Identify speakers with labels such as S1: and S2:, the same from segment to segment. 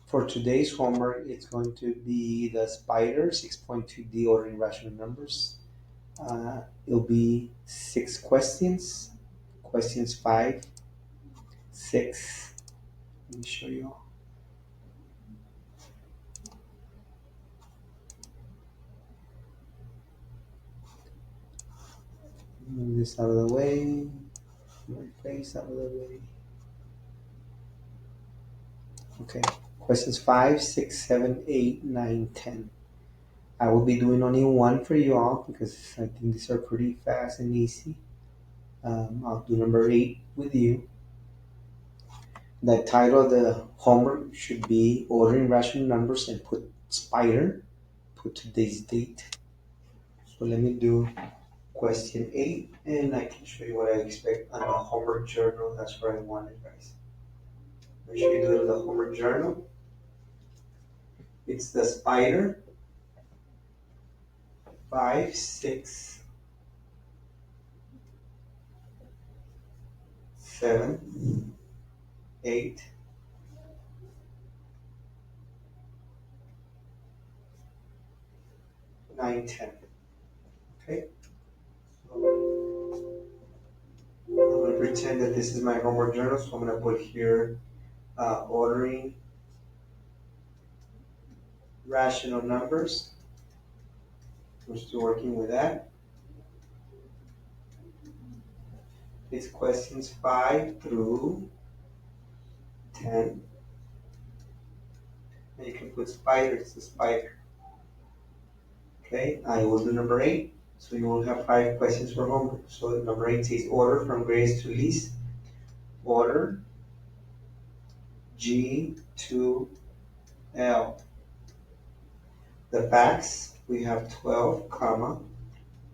S1: For today's homework, it's going to be the spider 6.2D ordering rational numbers. It'll be 6 questions. Questions 5, 6. Let me show you. Move this out of the way. My face out of the way. Okay. Questions 5, 6, 7, 8, 9, 10. I will be doing only one for you all because I think these are pretty fast and easy. I'll do number 8 with you. The title of the homework should be ordering rational numbers and put spider, put today's date. So let me do question 8 and I can show you what I expect on the homework journal. That's where I want it, guys. Make sure you do it in the homework journal. It's the spider 5, 6, 7, 8, 9, 10. Okay? So I'm going to pretend that this is my homework journal, so I'm going to put here ordering rational numbers. We're still working with that. It's questions 5 through 10. And you can put spider, it's a spider. Okay, I will do number 8. So you will have 5 questions for homework. So number 8 says order from greatest to least. Order G to L. The facts, we have 12, comma,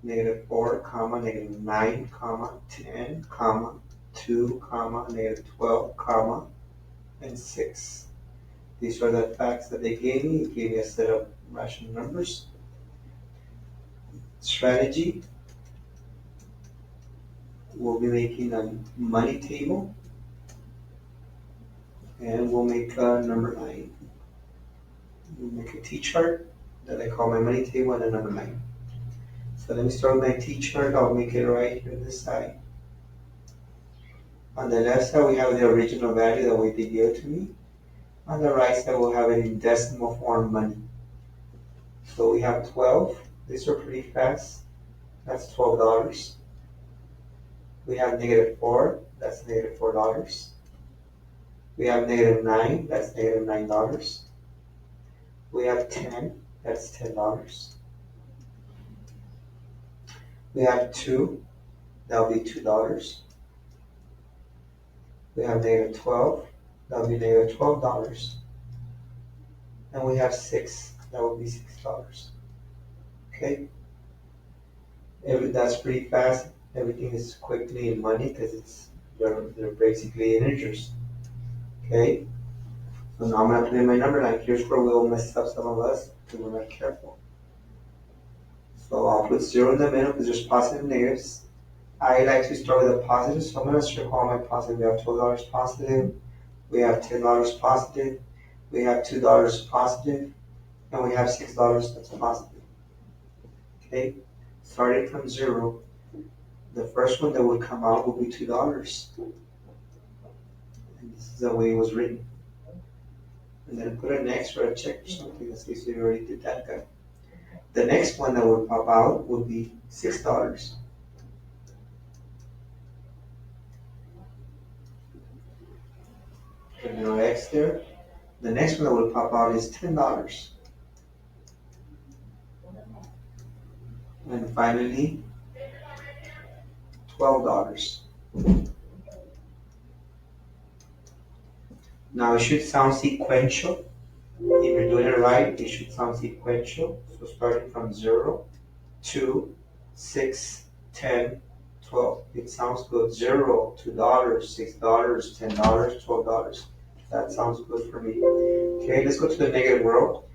S1: -4, comma, -9, comma, 10, comma, 2, comma, -12, comma, and 6. These are the facts that they gave me. It gave me a set of rational numbers. Strategy, we'll be making a money table, and we'll make number 9. We'll make a T-chart that I call my money table and a number 9. So let me start with my T-chart. I'll make it right here on this side. On the left side, we have the original value that they gave to me. On the right side, we'll have it in decimal form money. So we have 12. These are pretty fast. That's $12. We have -4. That's -4. We have -9. That's -9. We have 10. That's $10. We have 2. That'll be $2. We have -12. That'll be -$12. And we have 6. That will be $6. Okay? That's pretty fast. Everything is quickly in money because they're basically integers. Okay? So now I'm going to put in my number line. Here's where we'll mess up some of us because we're not careful. So I'll put 0 in the middle because there's positive and negatives. I like to start with a positive, so I'm going to circle all my positive. We have $12 positive. We have $10 positive. We have $2 positive. And we have $6 that's positive. Okay? Starting from 0, the first one that will come out will be $2. And this is the way it was written. And then put an X or a check or something that says we already did that guy. The next one that will pop out will be $6. Put an X there. The next one that will pop out is $10. And finally, $12. Now it should sound sequential. If you're doing it right, it should sound sequential. So starting from 0, 2, 6, 10, 12. It sounds good. 0, $2, $6, $10, $12. That sounds good for me. Okay, let's go to the negative world.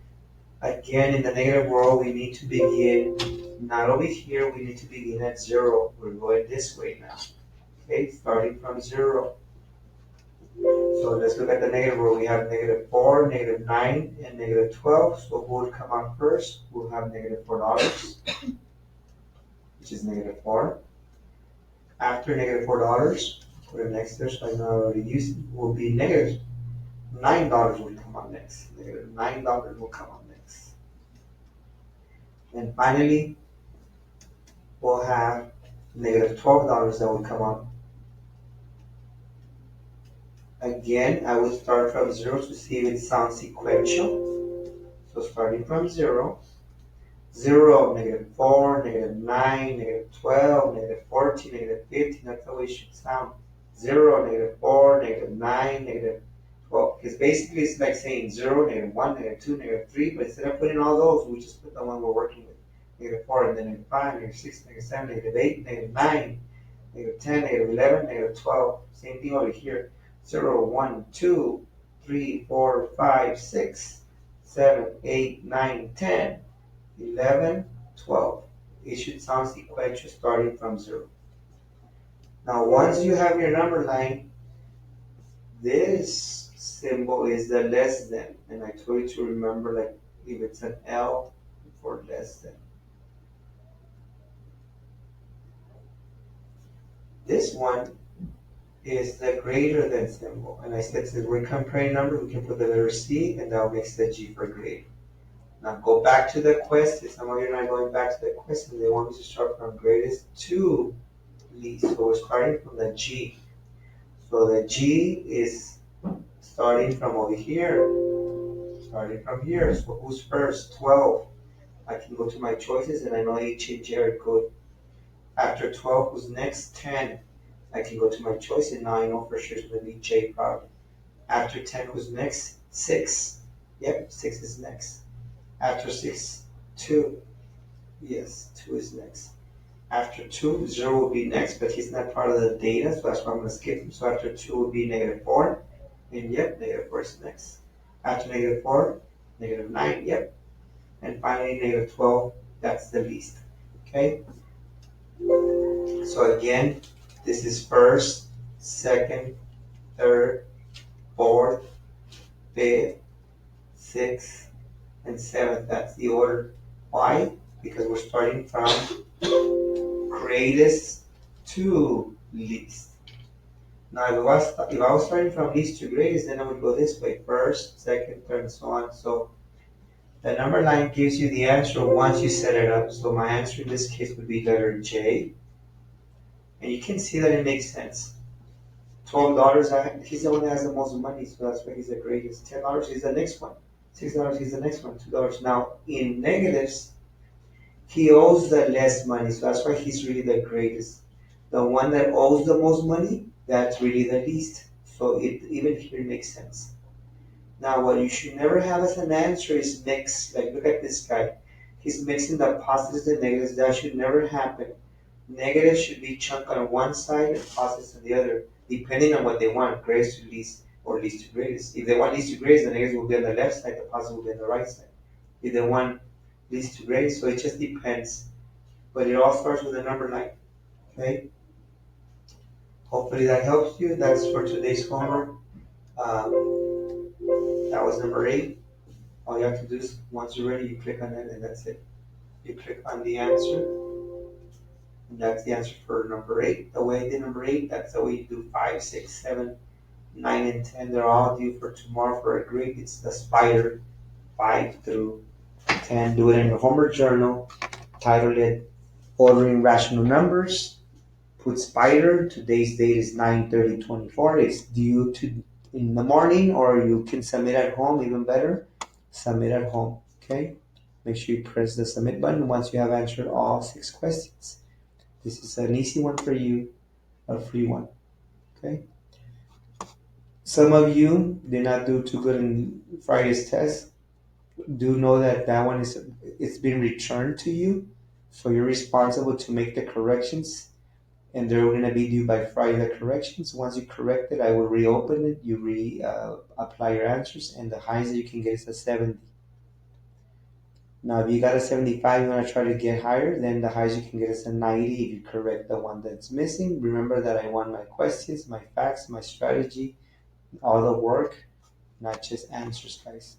S1: Again, in the negative world, we need to begin not over here, we need to begin at 0. We're going this way now. Okay, starting from 0. So let's look at the negative row. We have -4, -9, and -12. So who would come out first? We'll have -$4, which is -4. After -$4, put it next there so I know I already used it, will be -$9 will come out next. -$9 will come out next. And finally, we'll have -$12 that will come out. Again, I will start from 0 to see if it sounds sequential. So starting from 0, 0, -4, -9, -12, -14, -15, that's the way it should sound. 0, -4, -9, -12. Because basically it's like saying 0, -1, -2, -3, but instead of putting all those, we just put the one we're working with. -4, and then -5, -6, -7, -8, -9, -10, -11, -12. Same thing over here. 0, 1, 2, 3, 4, 5, 6, 7, 8, 9, 10, 11, 12. It should sound sequential starting from 0. Now, once you have your number line, this symbol is the less than. And I told you to remember, like, if it's an L for less than. This one is the greater than symbol. And I said, since we're comparing numbers, we can put the letter C, and that makes the G for greater. Now go back to the question. Some of you are not going back to the question. They want me to start from greatest to least. So we're starting from the G. So the G is starting from over here. Starting from here. So who's first? 12. I can go to my choices and I know H and J are good. After 12, who's next? 10. I can go to my choice and now I know for sure it's going to be J probably. After 10, who's next? 6. Yep, 6 is next. After 6, 2. Yes, 2 is next. After 2, 0 will be next, but he's not part of the data, so that's why I'm going to skip him. So after 2 will be -4, and yep, -4 is next. After -4, -9, yep. And finally, -12, that's the least. Okay? So again, this is first, second, third, fourth, fifth, sixth, and seventh. That's the order. Why? Because we're starting from greatest to least. Now, if I was starting from least to greatest, then I would go this way: first, second, third, and so on. So the number line gives you the answer once you set it up. So my answer in this case would be letter J. And you can see that it makes sense. $12, he's the one that has the most money, so that's why he's the greatest. $10, he's the next one. $6, he's the next one. $2. Now, in negatives, he owes the less money, so that's why he's really the greatest. The one that owes the most money, that's really the least. So it even here makes sense. Now, what you should never have as an answer is mix. Like, look at this guy. He's mixing the positives and negatives. That should never happen. Negatives should be chunked on one side and positives on the other, depending on what they want, greatest to least or least to greatest. If they want least to greatest, the negatives will be on the left side, the positives will be on the right side. If they want least to greatest, so it just depends. But it all starts with the number line. Okay? Hopefully that helps you. That's for today's homework. That was number 8. All you have to do is, once you're ready, you click on it and that's it. You click on the answer, and that's the answer for number 8. The way I did number 8, that's the way you do 5, 6, 7, 9, and 10. They're all due for tomorrow for a grade. It's the spider, 5 through 10. Do it in your homework journal. Title it Ordering Rational Numbers. Put spider. Today's date is 9/30/24. It's due to in the morning, or you can submit at home, even better. Submit at home, okay? Make sure you press the submit button once you have answered all 6 questions. This is an easy one for you, a free one, okay? Some of you did not do too good in Friday's test. Do know that that one it's been returned to you, so you're responsible to make the corrections, and they're going to be due by Friday, the corrections. Once you correct it, I will reopen it. You apply your answers, and the highest that you can get is a 70. Now, if you got a 75, you want to try to get higher, then the highest you can get is a 90 if you correct the one that's missing. Remember that I want my questions, my facts, my strategy, all the work, not just answers, guys.